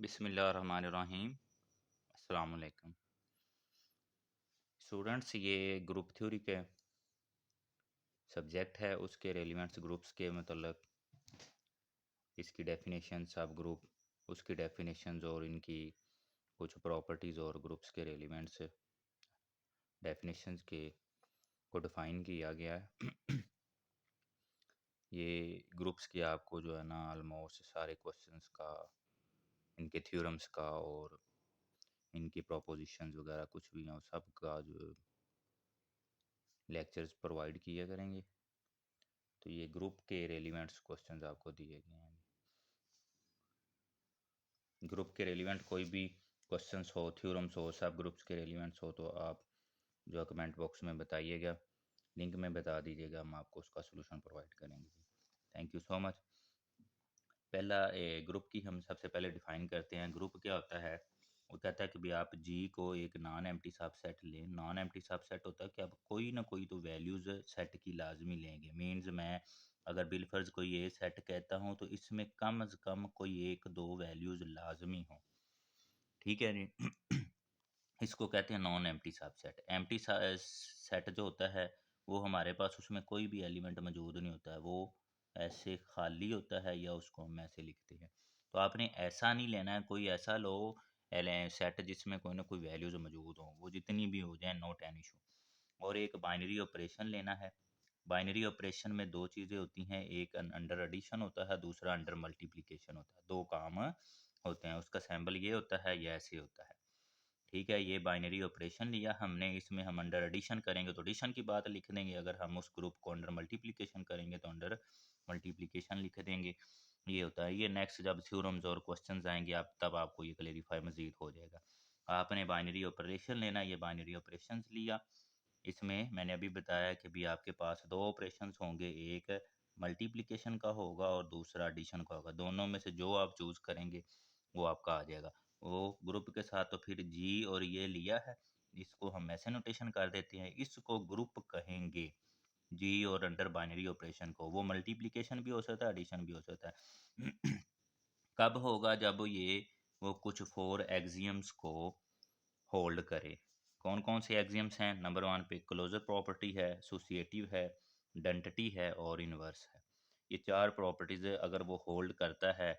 बिस्मिल्लाहिर्रहमानिर्रहीम। अस्सलाम वालेकुम स्टूडेंट्स। ये ग्रुप थ्योरी के सब्जेक्ट है, उसके रेलिवेंट्स ग्रुप्स के मतलब इसकी डेफिनेशन, सब ग्रुप, उसकी डेफिनेशंस और इनकी कुछ प्रॉपर्टीज़ और ग्रुप्स के रेलिवेंट्स डेफिनेशंस के को डिफ़ाइन किया गया है। ये ग्रुप्स की आपको जो है ना ऑलमोस्ट सारे क्वेश्चंस का, इनके थ्योरम्स का और इनकी प्रोपोजिशंस वगैरह कुछ भी हैं सब का जो लेक्चर्स प्रोवाइड किया करेंगे। तो ये ग्रुप के रेलिवेंट्स क्वेश्चंस आपको दिए गए हैं। ग्रुप के रेलिवेंट कोई भी क्वेश्चंस हो, थ्योरम्स हो, सब ग्रुप्स के रेलिवेंट्स हो तो आप जो कमेंट बॉक्स में बताइएगा, लिंक में बता दीजिएगा, हम आपको उसका सोल्यूशन प्रोवाइड करेंगे। Thank you so much. पहला ग्रुप की हम सबसे पहले डिफाइन करते हैं। ग्रुप क्या होता है? वो कहता है कि भाई आप जी को एक नॉन एम्प्टी सब सेट लें। नॉन एम्प्टी सब सेट होता है कि आप कोई ना कोई तो वैल्यूज़ सेट की लाजमी लेंगे। मीन्स मैं अगर बिलफर्ज को ये सेट कहता हूँ तो इसमें कम अज़ कम कोई एक दो वैल्यूज़ लाजमी हो। ठीक है जी। इसको कहते हैं नॉन एम्प्टी सब सेट। एम्प्टी सेट जो होता है वो हमारे पास उसमें कोई भी एलिमेंट मौजूद नहीं होता है, वो ऐसे खाली होता है या उसको हम ऐसे लिखते हैं। तो आपने ऐसा नहीं लेना है, कोई ऐसा लो सेट जिसमें कोई ना कोई वैल्यूज मौजूद हो, वो जितनी भी हो जाए, नॉट एन इशू। और एक बाइनरी ऑपरेशन लेना है। बाइनरी ऑपरेशन में दो चीज़ें होती हैं, एक अंडर एडिशन होता है, दूसरा अंडर मल्टीप्लिकेशन होता है। दो काम होते हैं, उसका सैम्बल ये होता है, ये ऐसे होता है। ठीक है, ये बाइनरी ऑपरेशन लिया हमने, इसमें हम अंडर एडिशन करेंगे तो एडिशन की बात लिख देंगे, अगर हम उस ग्रुप को अंडर मल्टीप्लिकेशन करेंगे तो अंडर मल्टीप्लिकेशन लिख देंगे। ये होता है। ये नेक्स्ट जब थ्योरम्स और क्वेश्चंस आएंगे आप तब आपको ये क्लेरिफाई मजीद हो जाएगा। आपने बाइनरी ऑपरेशन लेना, ये बाइनरी ऑपरेशंस लिया। इसमें मैंने अभी बताया कि भी आपके पास दो ऑपरेशंस होंगे, एक मल्टीप्लिकेशन का होगा और दूसरा एडिशन का होगा। दोनों में से जो आप चूज़ करेंगे वो आपका आ जाएगा। वो ग्रुप के साथ तो फिर जी और ये लिया है, इसको हम ऐसे नोटेशन कर देते हैं, इसको ग्रुप कहेंगे। जी और अंडर बाइनरी ऑपरेशन को, वो मल्टीप्लिकेशन भी हो सकता है, एडिशन भी हो सकता है। कब होगा? जब ये वो कुछ फोर एक्सियम्स को होल्ड करे। कौन कौन से एक्सियम्स हैं? नंबर वन पे क्लोजर प्रॉपर्टी है, एसोसिएटिव है, डेंटिटी है और इनवर्स है। ये चार प्रॉपर्टीज अगर वो होल्ड करता है,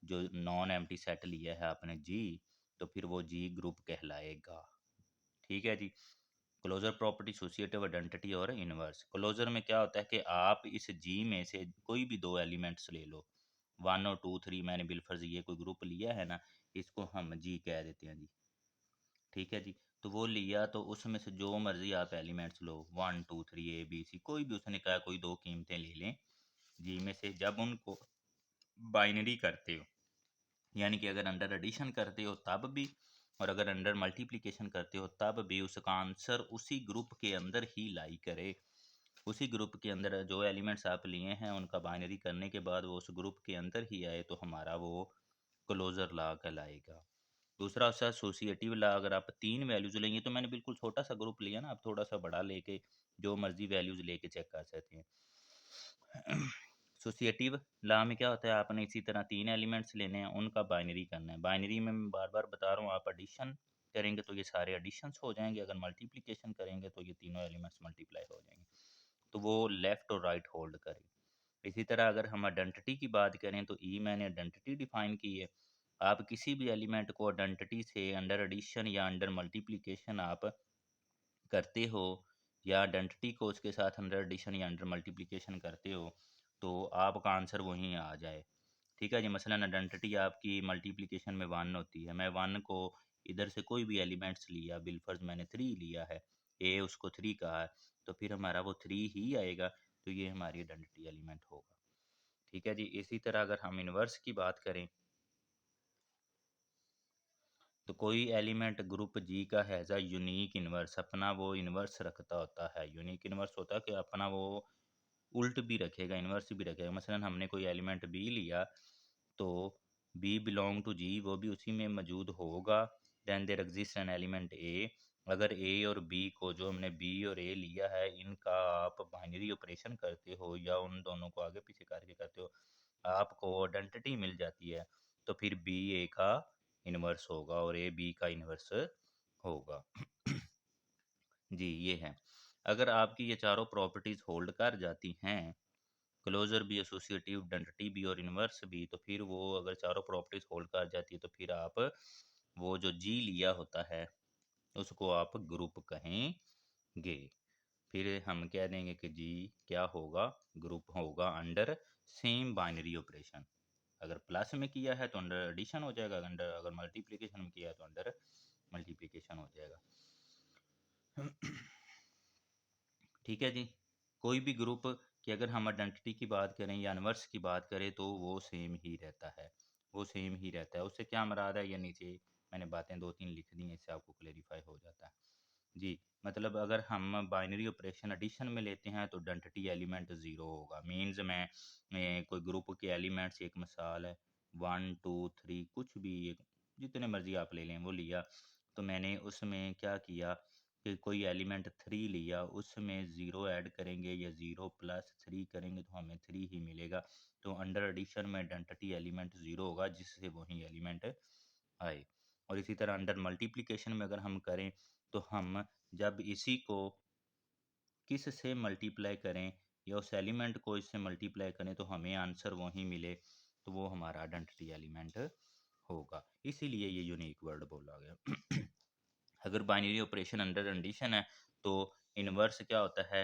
जो नॉन एम्प्टी सेट लिया है आपने जी, तो फिर वो जी ग्रुप कहलाएगा। ठीक है जी। क्लोजर प्रॉपर्टी, एसोसिएटिव, आइडेंटिटी और इनवर्स। क्लोजर में क्या होता है कि आप इस जी में से कोई भी दो एलिमेंट्स ले लो, वन और टू थ्री, मैंने बिलफर्ज ये कोई ग्रुप लिया है ना, इसको हम जी कह देते हैं जी। ठीक है जी। तो वो लिया तो उसमें से जो मर्जी आप एलिमेंट्स लो, one two three A B C, कोई भी उसने कहा कोई दो कीमतें ले लें जी में से। जब उनको बाइनरी करते हो, यानी कि अगर अंडर एडिशन करते हो तब भी, और अगर अंडर मल्टीप्लिकेशन करते हो तब भी, उसका आंसर उसी ग्रुप के अंदर ही लाई करे। उसी ग्रुप के अंदर जो एलिमेंट्स आप लिए हैं उनका बाइनरी करने के बाद वो उस ग्रुप के अंदर ही आए तो हमारा वो क्लोजर लॉ कहलाएगा। दूसरा उसका एसोसिएटिव लॉ, अगर आप तीन वैल्यूज लेंगे, तो मैंने बिल्कुल छोटा सा ग्रुप लिया ना, आप थोड़ा सा बड़ा लेके जो मर्जी वैल्यूज लेके चेक कर सकते हैं। एसोसिएटिव लॉ में क्या होता है? आपने इसी तरह तीन एलिमेंट्स लेने हैं, उनका बाइनरी करना है। बाइनरी में मैं बार बार बता रहा हूँ, आप एडिशन करेंगे तो ये सारे एडिशंस हो जाएंगे, अगर मल्टीप्लिकेशन करेंगे तो ये तीनों एलिमेंट्स मल्टीप्लाई हो जाएंगे। तो वो लेफ़्ट और राइट होल्ड करे। इसी तरह अगर हम आइडेंटिटी की बात करें तो ई मैंने आइडेंटिटी डिफाइन की है। आप किसी भी एलिमेंट को आइडेंटिटी से अंडर एडिशन या अंडर मल्टीप्लिकेशन आप करते हो, या आइडेंटिटी को उसके साथ अंडर एडिशन या अंडर मल्टीप्लिकेशन करते हो, तो आपका आंसर वहीं आ जाए। ठीक है जी। मसलन आइडेंटिटी आपकी मल्टीप्लिकेशन में वन होती है, मैं वन को इधर से कोई भी एलिमेंट्स लिया, बिलफर्ज मैंने थ्री लिया है, ए उसको थ्री कहा है, तो फिर हमारा वो थ्री ही आएगा, तो ये हमारी आइडेंटिटी एलिमेंट होगा। ठीक है जी। इसी तरह अगर हम इन्वर्स की बात करें तो कोई एलिमेंट ग्रुप जी का हैज़ अ यूनिक इन्वर्स, अपना वो इन्वर्स रखता होता है। यूनिक इन्वर्स होता है कि अपना वो उल्ट भी रखेगा, इन्वर्स भी रखेगा। मसलन हमने कोई एलिमेंट बी लिया तो बी बिलोंग टू जी, वो भी उसी में मौजूद होगा। Then there exist an element a. अगर ए और बी को, जो हमने बी और ए लिया है, इनका आप बाइनरी ऑपरेशन करते हो या उन दोनों को आगे पीछे करके करते हो, आपको आइडेंटिटी मिल जाती है, तो फिर बी ए का इन्वर्स होगा और ए बी का इन्वर्स होगा। जी ये है। अगर आपकी ये चारों प्रॉपर्टीज होल्ड कर जाती हैं, क्लोजर भी, एसोसिएटिव, आइडेंटिटी भी और इन्वर्स भी, तो फिर वो अगर चारों प्रॉपर्टीज होल्ड कर जाती है तो फिर आप वो जो जी लिया होता है उसको आप ग्रुप कहेंगे। फिर हम कह देंगे कि जी क्या होगा, ग्रुप होगा अंडर सेम बाइनरी ऑपरेशन। अगर प्लस में किया है तो अंडर एडिशन हो जाएगा, अंडर अगर मल्टीप्लिकेशन में किया है तो अंडर मल्टीप्लिकेशन हो जाएगा। ठीक है जी। कोई भी ग्रुप की अगर हम आइडेंटिटी की बात करें या इन्वर्स की बात करें तो वो सेम ही रहता है, वो सेम ही रहता है। उससे क्या मराद है, ये नीचे मैंने बातें दो तीन लिख दी हैं, इससे आपको क्लेरिफाई हो जाता है जी। मतलब अगर हम बाइनरी ऑपरेशन एडिशन में लेते हैं तो आइडेंटिटी एलिमेंट ज़ीरो होगा। मीन्स मैं कोई ग्रुप के एलिमेंट्स, एक मिसाल है 1 2 3 कुछ भी, एक जितने मर्जी आप ले लें वो लिया, तो मैंने उसमें क्या किया कि कोई एलिमेंट 3 लिया, उसमें ज़ीरो ऐड करेंगे या ज़ीरो प्लस 3 करेंगे तो हमें 3 ही मिलेगा। तो अंडर एडिशन में आइडेंटिटी एलिमेंट ज़ीरो होगा जिससे वही एलिमेंट आए। और इसी तरह अंडर मल्टीप्लिकेशन में अगर हम करें तो हम जब इसी को किस से मल्टीप्लाई करें या उस एलिमेंट को इससे मल्टीप्लाई करें तो हमें आंसर वही मिले, तो वो हमारा आइडेंटिटी एलिमेंट होगा। इसीलिए ये यूनिक वर्ड बोला गया। अगर बाइनरी ऑपरेशन अंडर कंडीशन है तो इन्वर्स क्या होता है,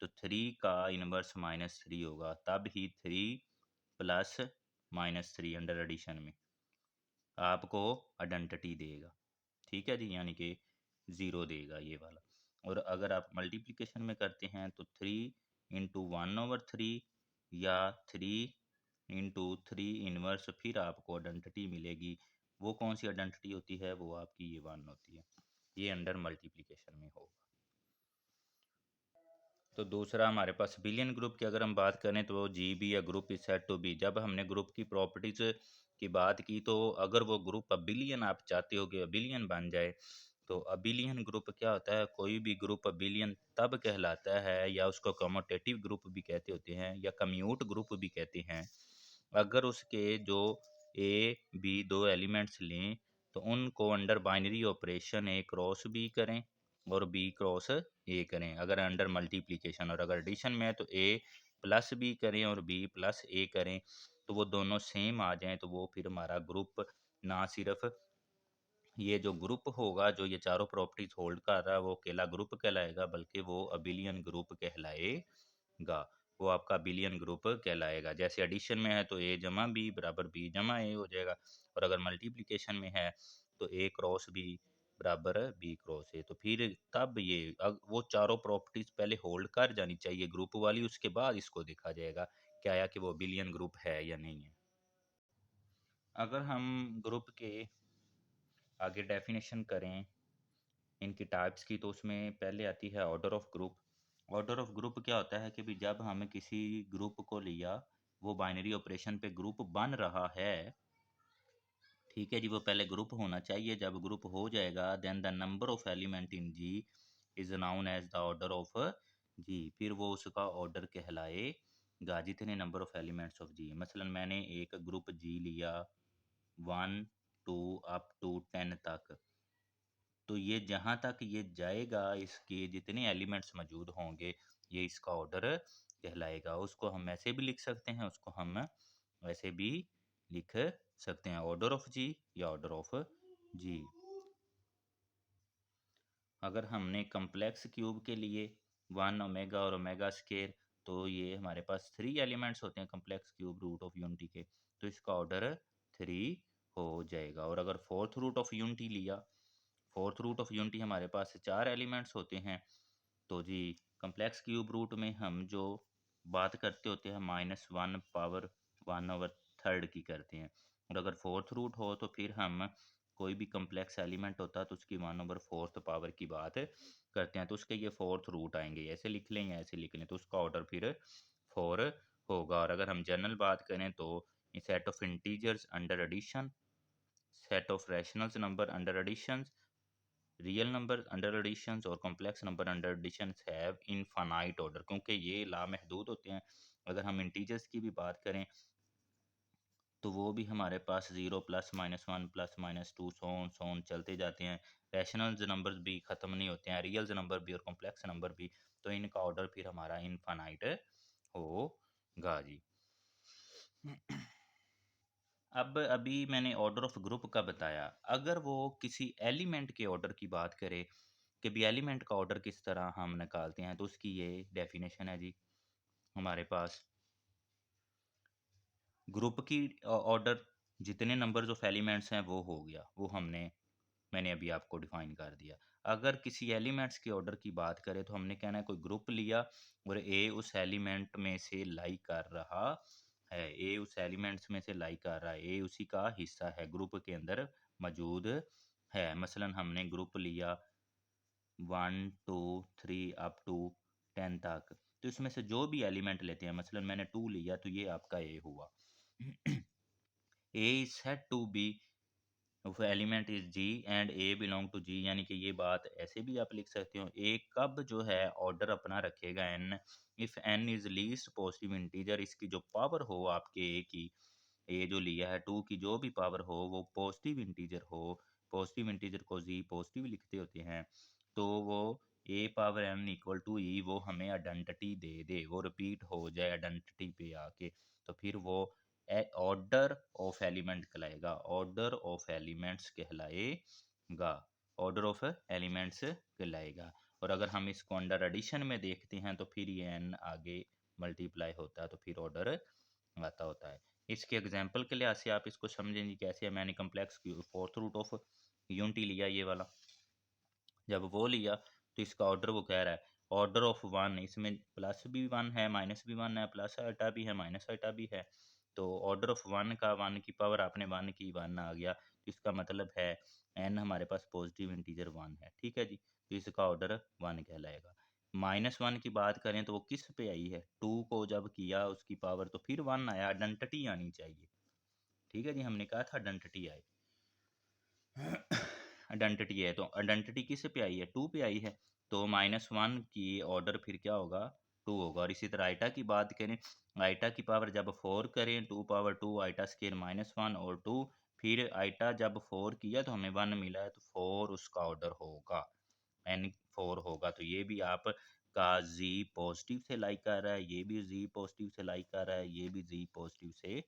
तो 3 का इन्वर्स -3 होगा, तब ही 3 प्लस -3 अंडर एडिशन में आपको आइडेंटिटी देगा। ठीक है जी, यानी कि ज़ीरो देगा ये वाला। और अगर आप मल्टीप्लिकेशन में करते हैं तो 3 × 1/3 या 3 × 3 इनवर्स, फिर आपको आइडेंटिटी मिलेगी। वो कौन सी आइडेंटिटी होती है, वो आपकी ये 1 होती है। ये अंडर मल्टीप्लिकेशन में होगा। तो दूसरा हमारे पास बिलियन ग्रुप की अगर हम बात करें तो जी बी या group is said to be. जब हमने ग्रुप की प्रॉपर्टीज़ की बात की तो अगर वो ग्रुप अबिलियन आप चाहते हो कि अबिलियन बन जाए, तो अबिलियन ग्रुप क्या होता है, कोई भी ग्रुप अबिलियन तब कहलाता है, या उसको कमोटेटिव ग्रुप भी कहते होते हैं या कम्यूट ग्रुप भी कहते हैं, अगर उसके जो ए बी दो एलिमेंट्स लें तो उनको अंडर बाइनरी ऑपरेशन ए क्रॉस बी करें और बी क्रॉस ए करें अगर अंडर मल्टीप्लिकेशन, और अगर एडिशन में है तो ए प्लस बी करें और बी प्लस ए करें, तो वो दोनों सेम आ जाएं, तो वो फिर हमारा ग्रुप ना सिर्फ ये जो ग्रुप होगा जो ये चारों प्रॉपर्टीज होल्ड कर रहा है वो अकेला ग्रुप कहलाएगा, बल्कि वो अबिलियन ग्रुप कहलाएगा। वो आपका बिलियन ग्रुप कहलाएगा। जैसे एडिशन में है तो ए जमा बी बराबर बी जमा ए हो जाएगा, और अगर मल्टीप्लिकेशन में है तो ए क्रॉस बी बराबर बी क्रॉस ए। तो फिर तब ये वो चारों प्रॉपर्टीज पहले होल्ड कर जानी चाहिए ग्रुप वाली, उसके बाद इसको देखा जाएगा क्या आया कि वो बिलियन ग्रुप है या नहीं है। अगर हम ग्रुप के आगे डेफिनेशन करें इनकी टाइप्स की, तो उसमें पहले आती है order of group. Order of group क्या होता है कि भी जब हमें किसी ग्रुप को लिया, वो बाइनरी ऑपरेशन पे ग्रुप बन रहा है, ठीक है जी, वो पहले ग्रुप होना चाहिए। जब ग्रुप हो जाएगा then the number of element in G is known as the order of G. फिर वो उसका ऑर्डर कहलाएगा जितने number of elements of G. मसलन मैंने एक ग्रुप जी लिया 1 2 अप टू 10 तक, तो ये जहाँ तक ये जाएगा इसके जितने एलिमेंट्स मौजूद होंगे ये इसका ऑर्डर कहलाएगा। उसको हम ऐसे भी लिख सकते हैं, उसको हम वैसे भी लिख सकते हैं, ऑर्डर ऑफ जी या ऑर्डर ऑफ जी। अगर हमने कम्प्लेक्स क्यूब के लिए 1 ओमेगा और ओमेगा स्केयर, तो ये हमारे पास 3 एलिमेंट्स होते हैं complex cube root of unity के, तो इसका ऑर्डर 3 हो जाएगा। और अगर फोर्थ रूट ऑफ यूनिटी लिया, फोर्थ रूट ऑफ यूनिटी हमारे पास 4 एलिमेंट्स होते हैं, तो जी कम्प्लेक्स क्यूब रूट में हम जो बात करते होते हैं -1 पावर 1/3 की करते हैं। और अगर फोर्थ रूट हो तो फिर हम कोई भी कम्प्लेक्स एलिमेंट होता है तो उसकी 1/4 पावर की बात करते हैं, तो उसके ये फोर्थ रूट आएंगे। ऐसे लिख लें या ऐसे लिख लें तो उसका ऑर्डर फिर 4 होगा। और अगर हम जनरल बात करें तो set of integers under addition, set of rationals number under addition, real number under additions और complex number under additions have infinite order, क्योंकि ये लामहदूद होते हैं। अगर हम इंटीजर्स की भी बात करें तो वो भी हमारे पास 0 प्लस माइनस 1 प्लस माइनस 2 सोन चलते जाते हैं। रैशनल नंबर्स भी ख़त्म नहीं होते हैं, रियल नंबर भी और कॉम्प्लेक्स नंबर भी। तो इनका ऑर्डर फिर हमारा इनफाइनाइट होगा जी। अब अभी मैंने ऑर्डर ऑफ ग्रुप का बताया। अगर वो किसी एलिमेंट के ऑर्डर की बात करे कि भी एलिमेंट का ऑर्डर किस तरह हम निकालते हैं, तो उसकी ये डेफिनेशन है जी हमारे पास। ग्रुप की ऑर्डर जितने नंबर्स ऑफ एलिमेंट्स हैं वो हो गया, वो मैंने अभी आपको डिफाइन कर दिया। अगर किसी एलिमेंट्स के ऑर्डर की बात करें तो हमने कहना है कोई ग्रुप लिया और ए उस एलिमेंट में से लाई कर रहा है, ए उस एलिमेंट्स में से लाई कर रहा है, ए उसी का हिस्सा है, ग्रुप के अंदर मौजूद है। मसलन हमने ग्रुप लिया 1 2 3 अप टू 10 तक, तो इसमें से जो भी एलिमेंट लेते हैं, मसलन मैंने 2 लिया तो ये आपका ए हुआ। A is said to be element is G and a belong to G, यानी कि ये बात ऐसे भी आप लिख सकते हो, ए कब जो है ऑर्डर अपना रखेगा n, if n is least positive integer, इसकी जो पावर हो आपके ए की, ए जो लिया है 2 की जो भी पावर हो वो पॉजिटिव इंटीजर हो, पॉजिटिव इंटीजर को जी पॉजिटिव लिखते होते हैं, तो वो ए पावर एन इक्वल टू ई वो हमें आइडेंटिटी दे दे, वो रिपीट हो जाए आइडेंटिटी पे आके, तो फिर वो ऑर्डर ऑफ एलिमेंट कहलाएगा, ऑर्डर ऑफ एलिमेंट्स कहलाएगा, ऑर्डर ऑफ एलिमेंट्स कहलाएगा। और अगर हम इसको अंडर एडिशन में देखते हैं तो फिर ये एन आगे मल्टीप्लाई होता है, तो फिर ऑर्डर आता होता है। इसके एग्जाम्पल के लिहाज से आप इसको समझेंगे कैसे। मैंने complex fourth root of unity लिया, ये वाला जब वो लिया तो इसका ऑर्डर वो कह रहा है ऑर्डर ऑफ वन, इसमें प्लस भी वन है माइनस भी वन है, प्लस आइटा भी है माइनस आइटा भी है, तो ऑर्डर ऑफ वन का वन की पावर आपने वन की वन आ गया, तो इसका मतलब है एन हमारे पास पॉजिटिव इंटीजर वन है, ठीक है जी, तो इसका ऑर्डर वन कहलाएगा। माइनस वन की बात करें तो वो किस पे आई है, टू को जब किया उसकी पावर तो फिर वन आया, आइडेंटिटी आनी चाहिए, ठीक है जी, हमने कहा था आइडेंटिटी आए। आइडेंटिटी है तो आइडेंटिटी किस पे आई है, टू पे आई है, तो माइनस वन की ऑर्डर फिर क्या होगा, टू होगा। और इसी तरह आइटा की बात करें, आइटा की पावर जब फोर करें, two power two iota square minus one और टू, फिर आइटा जब फोर किया तो हमें वन मिला है, तो फोर उसका ऑर्डर होगा, एन फोर होगा। तो ये भी आप का जी पॉजिटिव से लाई कर रहा है, ये भी जी पॉजिटिव से लाई कर रहा है, ये भी जी पॉजिटिव से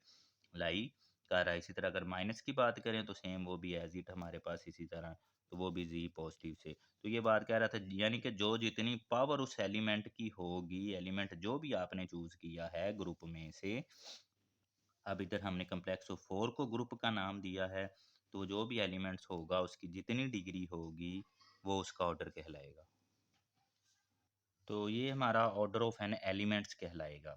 लाई कर रहा है। इसी तरह अगर माइनस की बात करें तो सेम वो भी एज इट हमारे पास इसी तरह, तो वो भी जी पॉजिटिव से। तो ये बात कह रहा था, यानी कि जो जितनी पावर उस एलिमेंट की होगी, एलिमेंट जो भी आपने चूज किया है ग्रुप में से, अब इधर हमने कम्प्लेक्स ऑफ फोर को ग्रुप का नाम दिया है, तो जो भी एलिमेंट्स होगा उसकी जितनी डिग्री होगी वो उसका ऑर्डर कहलाएगा। तो ये हमारा ऑर्डर ऑफ एन एलिमेंट्स कहलाएगा।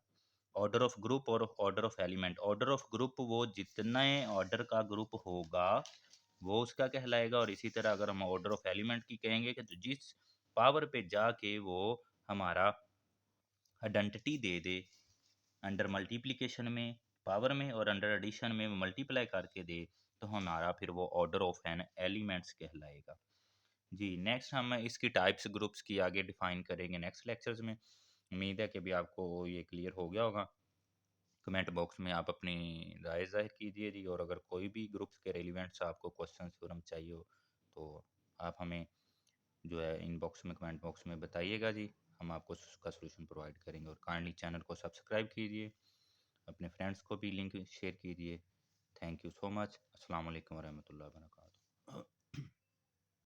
ऑर्डर ऑफ ग्रुप और order of element, order of group वो जितने ऑर्डर का ग्रुप होगा वो उसका कहलाएगा, और इसी तरह अगर हम ऑर्डर ऑफ एलिमेंट की कहेंगे कि तो जिस पावर पे जाके वो हमारा आइडेंटिटी दे दे, अंडर मल्टीप्लिकेशन में पावर में और अंडर एडिशन में मल्टीप्लाई करके दे, तो हमारा फिर वो ऑर्डर ऑफ एन एलिमेंट्स कहलाएगा जी। नेक्स्ट हम इसकी टाइप्स ग्रुप्स की आगे डिफाइन करेंगे नेक्स्ट लेक्चर्स में। उम्मीद है कि अभी आपको ये क्लियर हो गया होगा। कमेंट बॉक्स में आप अपनी राय ज़ाहिर कीजिए जी, और अगर कोई भी ग्रुप्स के रेलिवेंट्स आपको क्वेश्चन थ्योरम चाहिए हो तो आप हमें जो है इनबॉक्स में कमेंट बॉक्स में बताइएगा जी, हम आपको उसका सलूशन प्रोवाइड करेंगे। और काइंडली चैनल को सब्सक्राइब कीजिए, अपने फ्रेंड्स को भी लिंक शेयर कीजिए। Thank you so much. अस्सलाम वालेकुम वरहमतुल्लाहि वबरकातुहू।